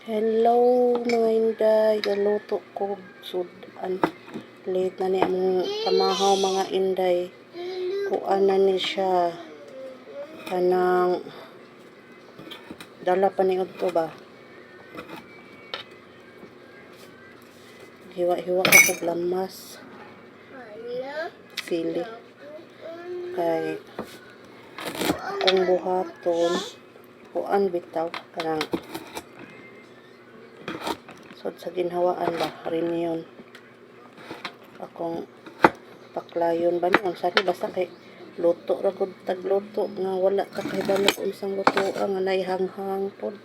Hello mga inday, galuto ko sudan. Late na ni among tamahaw mga inday. Kuan na ni siya. Kanang dala pa ni udto ba. Hiwa-hiwa ko kog lamas. Sili. Kay akong buhaton. Kuan bitaw kanang sa ginhawaan ba rin yun akong paklayon ba niyon sari basta kay luto ra gud tagluto nga wala ka kay balok unsang luto nga naihanghang pod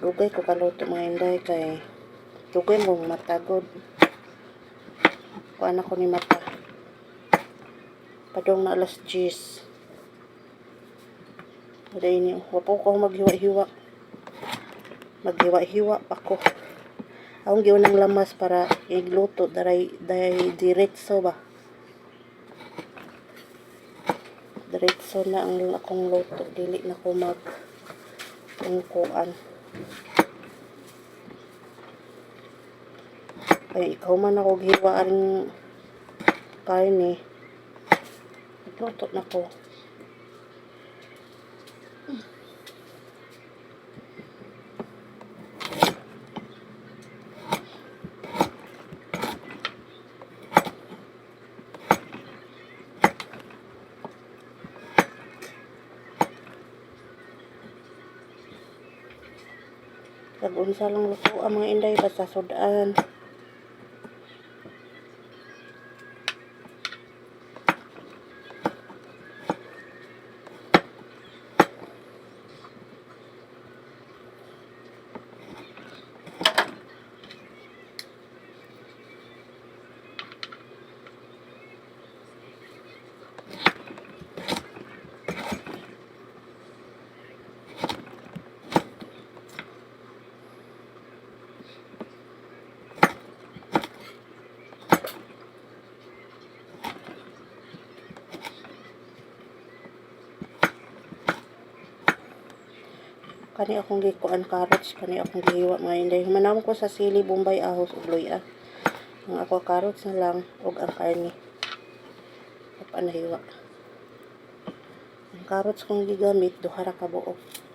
dugay ko kaluto mga inday kay dugay mong matagod kuan ako ni mata padong na alas 10 wala ini wapo ko maghiwa-hiwa ako. Akong giyon ng lamas para igluto daray diretso ba. Diretso na ang akong luto dili na ko mag tungkuan. Ay ikaw man ako giwa aring karne. Nagluto na ko. Tag-unsa lang luto ang mga inday basta sudan. Kani akong gikuan carrots, kani akong gihiwa mga inday. Manawon ko sa sili, bombay, ahos, ug luya. Ang ako carrots na lang ug ang karne. Panahiwa. Ang carrots kong gigamit duha ra ka buok.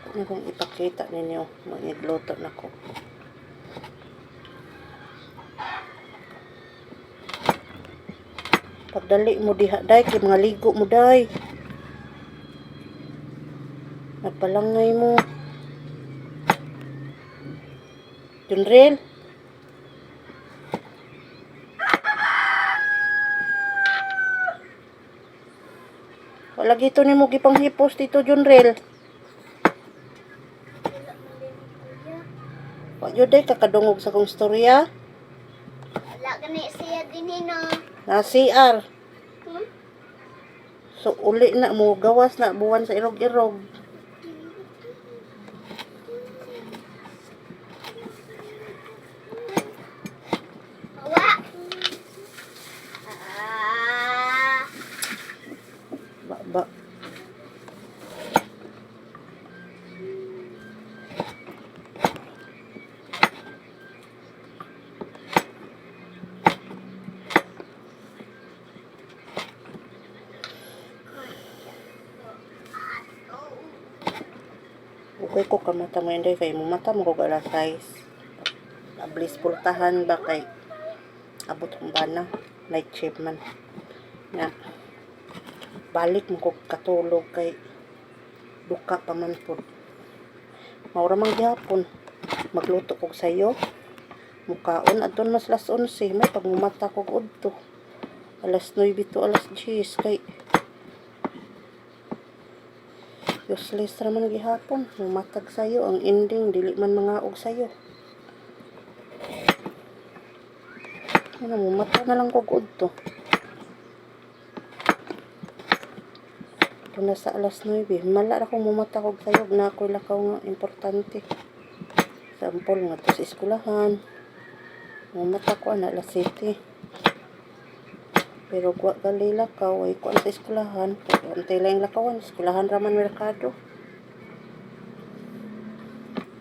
Ano kung ipakita ninyo magigluto na ko. Pagdali mo diha day kay mga ligo mo day. Nagpalangay mo. Junrel. Wala gito nimo gipanghipos dito Junrel. Wa jud day kakadungog sa kong storya. Wala gani siya din na. Na CR. So uli na mo gawas na buwan sa irog-irog. Wa. Ba. Okay ko kamata mo inday kay mo mata mo kog alas 6. Ablis pultahan ba kay abot ang bana night shift man. Ya. Balik mo kog katulog kay duka pa man pod. Maura man gyapon. Magluto kog sayo. Mukaon adton mas las 11 may pagmumata kog udto. Alas 9 to alas 10 kay Useless raman gihapon. Mumatag sayo. Ang ending, dili man mangaog sayo. Ano, mumata na lang ko good to. Ito na sa alas 9. Mala akong mumata kog sayog na ako'y lakaw nga importante. Sampol nga to sa eskwelahan. Mumata ko na alas 7. Pero kwa gali lakaw ay kuan sa eskwelahan. Antay lang lakawan. Eskwelahan raman merkado.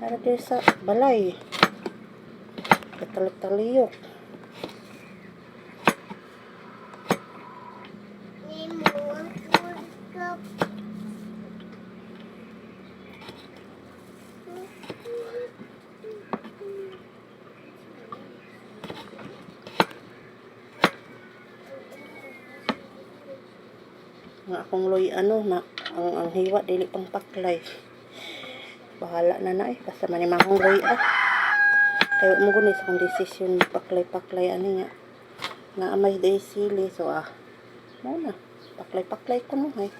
Para din sa balay. Katalok-taliyok. Nga akong loy ano na ang hiwa dili pang paklay. Bahala na na basta manimahong loy kayo mo guni sa kong desisyon paklay ani nga amay day sili so mo na paklay ko no hay.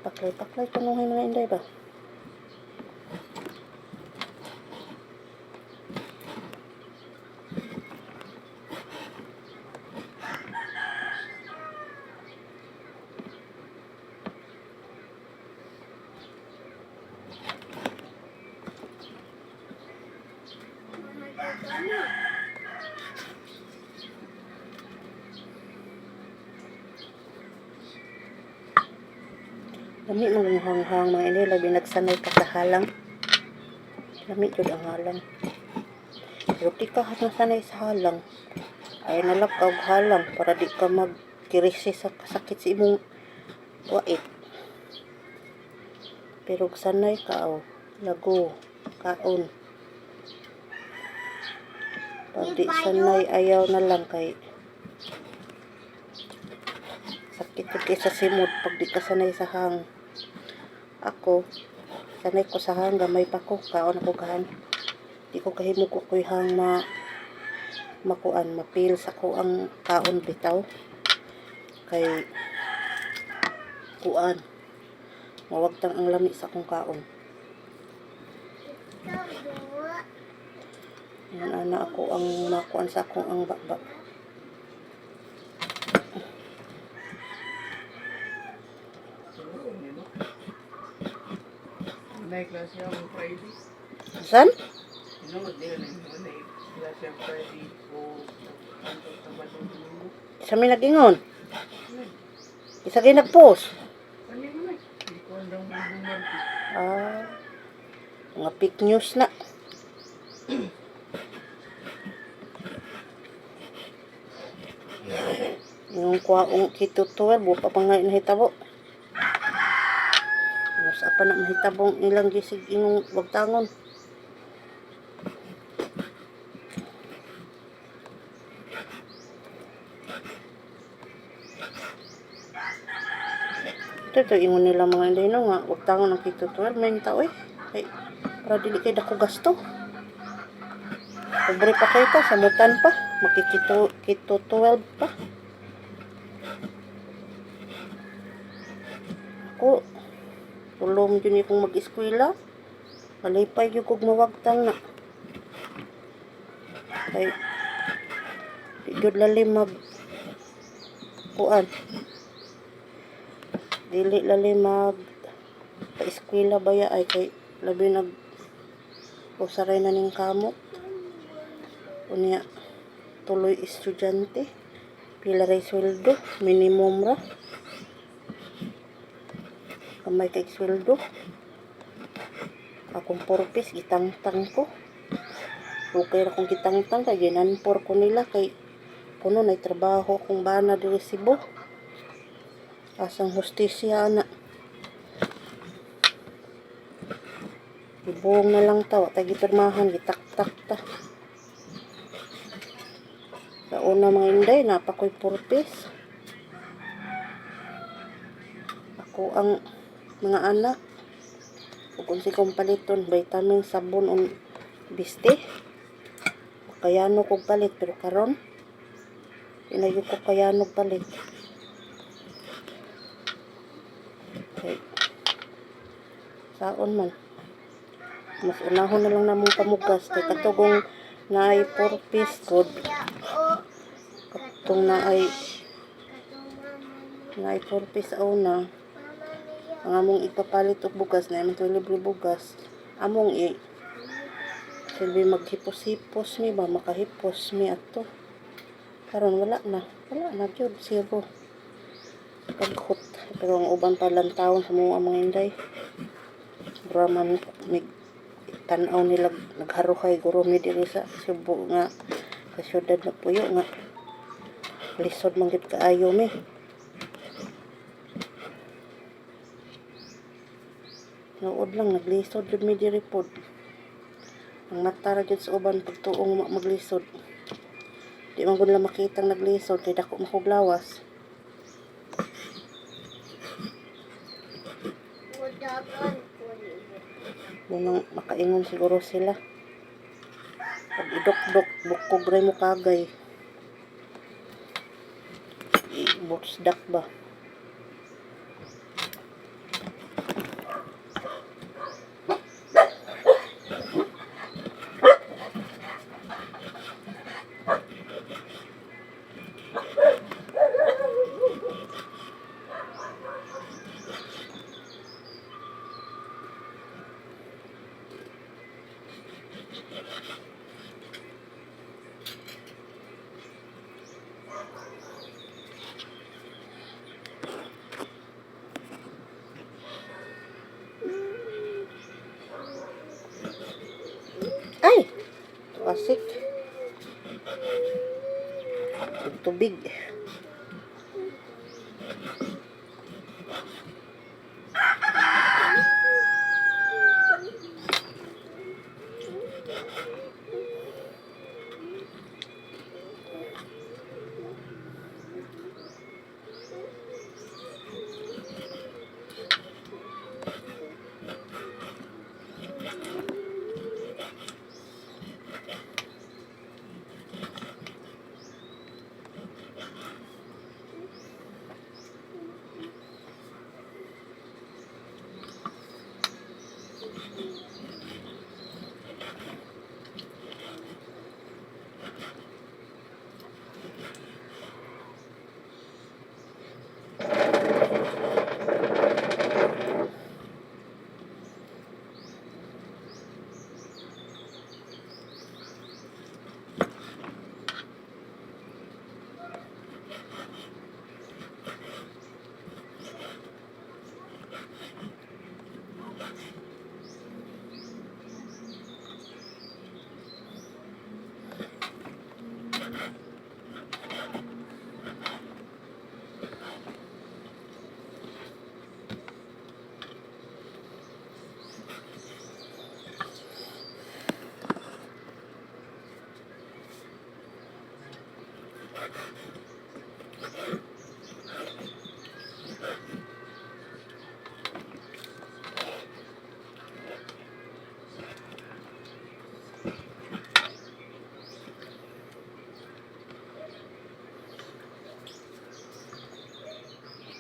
Paklay ko no hay mga inday ba. Lami mga hanghang mga ini labi nagsanay ka sa halang. Lami jud ang halang. Pero di ka nasanay sa halang. Ay nalakaw halang para di ka magkirisi sa kasakit sa imong wait. Pero sanay ka lago kaon. Pag di sanay ayaw na lang kay sakit kay sa simod pag di ka sanay sa hang. Ako sanay ko sa hang gamay pa ko kaon ako kahan. Di ko kahimo ko koy hang makuan mapil sa ko ang kaon bitaw kay kuan mawagtang ang lami sa akong kaon. Yan ana ako ang makuan sa akong ang baba. May klase ang Friday. San? Inood nila na yun. May klase ang Friday o Sabado Domingo. Sa may nag-ingon? Isa kayo nag-post? Ano yun na? Hindi ko andang bumarte. Mga fake news na. Yung kwaong kito 12, bupa pa nga nahitabo. Sa pa na mahitabong ilang gisig ingong wagtangon. Ito ingon nila mga indino nga wagtangon ang kito 12 may tao Ay, para dili kay dako gasto. Pobre pa kayo pa, samutan pa. Makikito 12 pa. Ako, tulong yun kong mag-eskwela. Malipay yung kong mawagtang na. Ay, di yun lalim kuan. Dili lalim pa-eskwela baya ay kay labi usaray na ning kamot. Unya, tuloy estudyante. Pila ray sweldo, minimum ra. Kamay kay sweldo. Akong purpose gitangtang ko. Okay ra kong gitangtang kay ginanpor ko nila kay kuno nay trabaho kung bana diri Cebu. Asang hustisya ana. Ibuong na lang ta, wa ta gipirmahan, gitaktak ta. Sa una mga inday, napakoy purpose. Ako ang mga anak kung si kong paliton vitamin sabon on biste kaya no kong palit pero karon Inayo ko kayanog balik. Okay. Saon man. Mas unahon na lang namong pamugas. Kaya katugong naay 4 piece code. Katong naay 4 piece una. Ang among ipapalit og bugas na man to libre bugas. Among silbi maghipos-hipos mi ba, makahipos mi ato. Karon wala na jud zero. Kaghot. Pero ang uban pa lantawon sa mga inday. Braman mig tanaw nila nagharuhay guro mi diri sa Cebu nga sa syudad na Puyo nga lisod man gid kaayo mi. Nood lang naglisod jud mi diri pod. Ang mata ra jud sa uban pagtuong maglisod. Di man gud lang makitang naglisod kay dako makuglawas. Munang makaingon siguro sila. Pag idok-dok, bukog rin mo kagay. Butsdak ba? Ay! Asik. Tubig.